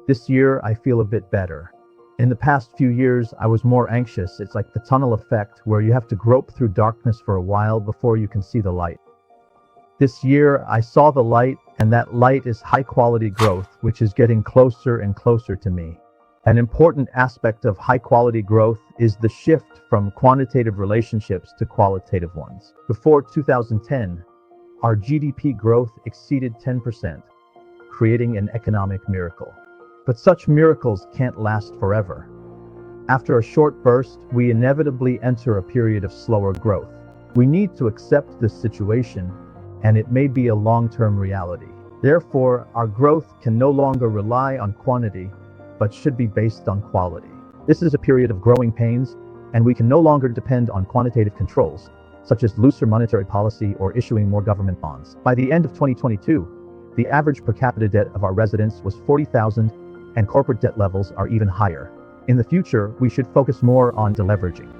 This year, I feel a bit better. In the past few years, I was more anxious. It's like the tunnel effect, where you have to grope through darkness for a while before you can see the light. This year, I saw the light, and that light is high-quality growth, which is getting closer and closer to me. An important aspect of high-quality growth is the shift from quantitative relationships to qualitative ones. Before 2010, our GDP growth exceeded 10%, creating an economic miracle. But such miracles can't last forever. After a short burst, we inevitably enter a period of slower growth. We need to accept this situation, and it may be a long-term reality. Therefore, our growth can no longer rely on quantity, but should be based on quality. This is a period of growing pains, and we can no longer depend on quantitative controls, such as looser monetary policy or issuing more government bonds. By the end of 2022, the average per capita debt of our residents was $40,000, and corporate debt levels are even higher. In the future, we should focus more on deleveraging.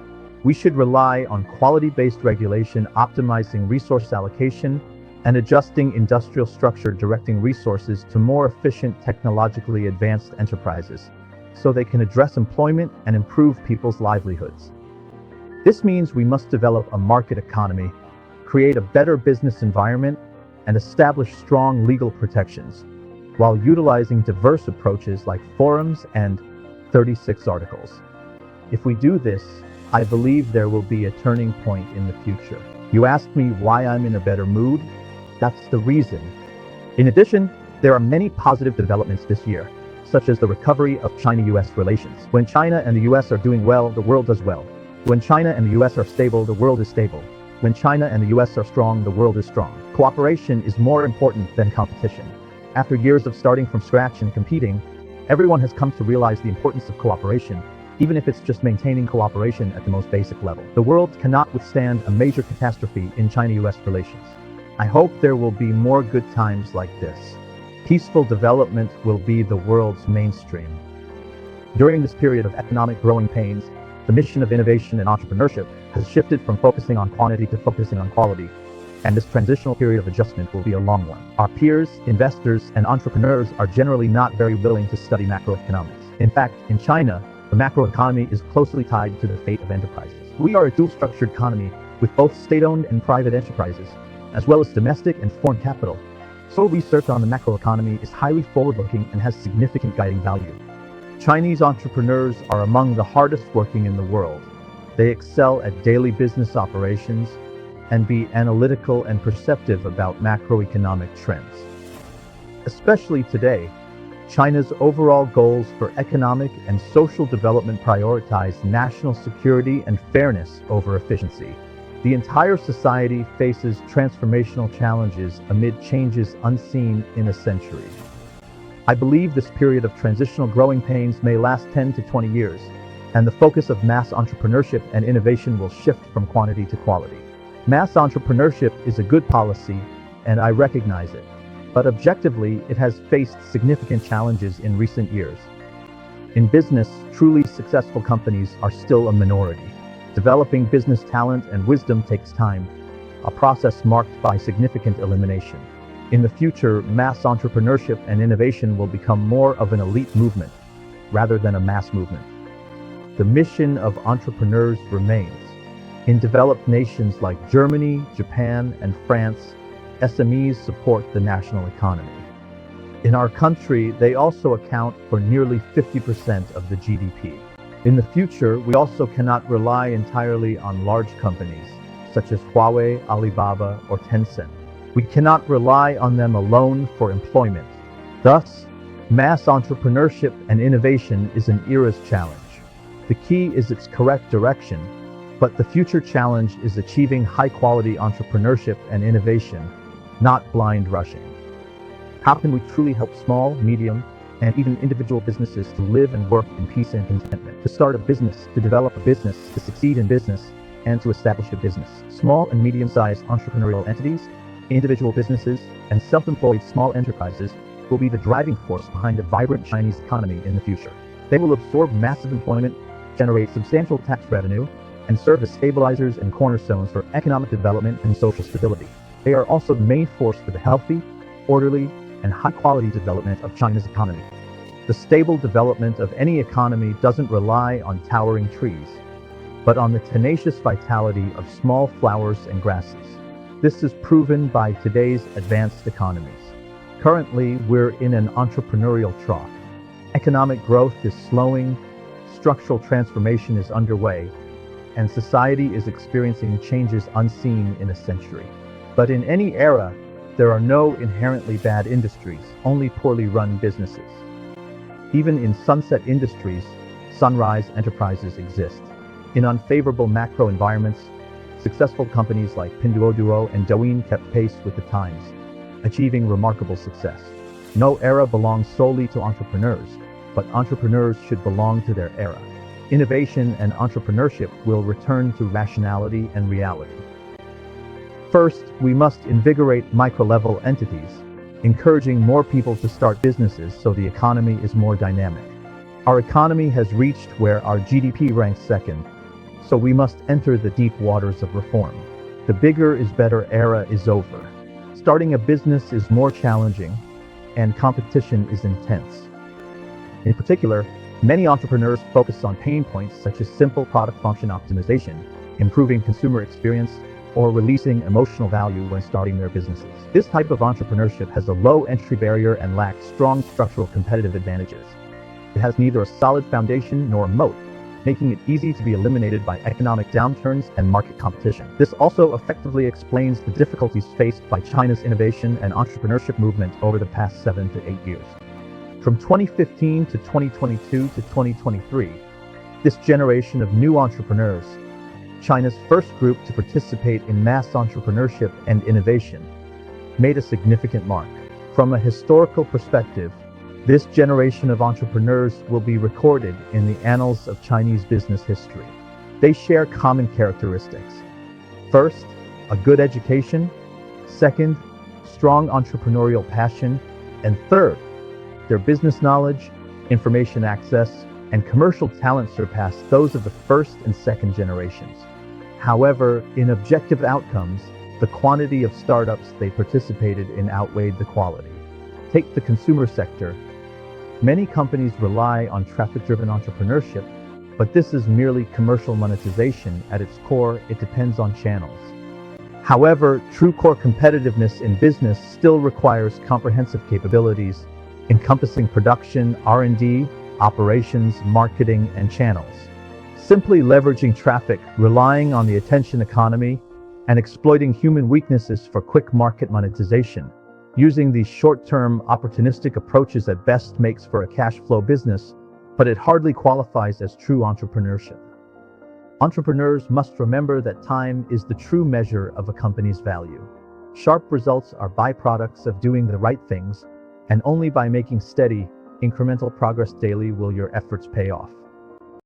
We should rely on quality-based regulation, optimizing resource allocation, and adjusting industrial structure, directing resources to more efficient, technologically advanced enterprises, so they can address employment and improve people's livelihoods. This means we must develop a market economy, create a better business environment, and establish strong legal protections, while utilizing diverse approaches like forums and 36 articles. If we do this, I believe there will be a turning point in the future. You asked me why I'm in a better mood? That's the reason. In addition, there are many positive developments this year, such as the recovery of China-US relations. When China and the US are doing well, the world does well. When China and the US are stable, the world is stable. When China and the US are strong, the world is strong. Cooperation is more important than competition. After years of starting from scratch and competing, everyone has come to realize the importance of cooperation, even if it's just maintaining cooperation at the most basic level. The world cannot withstand a major catastrophe in China-US relations. I hope there will be more good times like this. Peaceful development will be the world's mainstream. During this period of economic growing pains, the mission of innovation and entrepreneurship has shifted from focusing on quantity to focusing on quality. And this transitional period of adjustment will be a long one. Our peers, investors, and entrepreneurs are generally not very willing to study macroeconomics. In fact, in China, the macroeconomy is closely tied to the fate of enterprises. We are a dual-structured economy with both state-owned and private enterprises, as well as domestic and foreign capital. So research on the macroeconomy is highly forward-looking and has significant guiding value. Chinese entrepreneurs are among the hardest working in the world. They excel at daily business operations and be analytical and perceptive about macroeconomic trends. Especially today, China's overall goals for economic and social development prioritize national security and fairness over efficiency. The entire society faces transformational challenges amid changes unseen in a century. I believe this period of transitional growing pains may last 10 to 20 years, and the focus of mass entrepreneurship and innovation will shift from quantity to quality. Mass entrepreneurship is a good policy, and I recognize it. But objectively, it has faced significant challenges in recent years. In business, truly successful companies are still a minority. Developing business talent and wisdom takes time, a process marked by significant elimination. In the future, mass entrepreneurship and innovation will become more of an elite movement, rather than a mass movement. The mission of entrepreneurs remains. In developed nations like Germany, Japan, and France, SMEs support the national economy. In our country, they also account for nearly 50% of the GDP. In the future, we also cannot rely entirely on large companies, such as Huawei, Alibaba, or Tencent. We cannot rely on them alone for employment. Thus, mass entrepreneurship and innovation is an era's challenge. The key is its correct direction, but the future challenge is achieving high-quality entrepreneurship and innovation, not blind rushing. How can we truly help small, medium, and even individual businesses to live and work in peace and contentment? To start a business, to develop a business, to succeed in business, and to establish a business. Small and medium-sized entrepreneurial entities, individual businesses, and self-employed small enterprises will be the driving force behind a vibrant Chinese economy in the future. They will absorb massive employment, generate substantial tax revenue, and serve as stabilizers and cornerstones for economic development and social stability. They are also the main force for the healthy, orderly, and high-quality development of China's economy. The stable development of any economy doesn't rely on towering trees, but on the tenacious vitality of small flowers and grasses. This is proven by today's advanced economies. Currently, we're in an entrepreneurial trough. Economic growth is slowing, structural transformation is underway, and society is experiencing changes unseen in a century. But in any era, there are no inherently bad industries, only poorly run businesses. Even in sunset industries, sunrise enterprises exist. In unfavorable macro environments, successful companies like Pinduoduo and Douyin kept pace with the times, achieving remarkable success. No era belongs solely to entrepreneurs, but entrepreneurs should belong to their era. Innovation and entrepreneurship will return to rationality and reality. First, we must invigorate micro-level entities, encouraging more people to start businesses so the economy is more dynamic. Our economy has reached where our GDP ranks second, so we must enter the deep waters of reform. The bigger is better era is over. Starting a business is more challenging, and competition is intense. In particular, many entrepreneurs focus on pain points such as simple product function optimization, improving consumer experience, or releasing emotional value when starting their businesses. This type of entrepreneurship has a low entry barrier and lacks strong structural competitive advantages. It has neither a solid foundation nor a moat, making it easy to be eliminated by economic downturns and market competition. This also effectively explains the difficulties faced by China's innovation and entrepreneurship movement over the past 7 to 8 years. From 2015 to 2022 to 2023, this generation of new entrepreneurs, China's first group to participate in mass entrepreneurship and innovation, made a significant mark. From a historical perspective, this generation of entrepreneurs will be recorded in the annals of Chinese business history. They share common characteristics. First, a good education. Second, strong entrepreneurial passion. And third, their business knowledge, information access, and commercial talent surpass those of the first and second generations. However, in objective outcomes, the quantity of startups they participated in outweighed the quality. Take the consumer sector. Many companies rely on traffic-driven entrepreneurship, but this is merely commercial monetization. At its core, it depends on channels. However, true core competitiveness in business still requires comprehensive capabilities, encompassing production, R&D, operations, marketing, and channels. Simply leveraging traffic, relying on the attention economy, and exploiting human weaknesses for quick market monetization. Using these short-term, opportunistic approaches at best makes for a cash flow business, but it hardly qualifies as true entrepreneurship. Entrepreneurs must remember that time is the true measure of a company's value. Sharp results are byproducts of doing the right things, and only by making steady, incremental progress daily will your efforts pay off.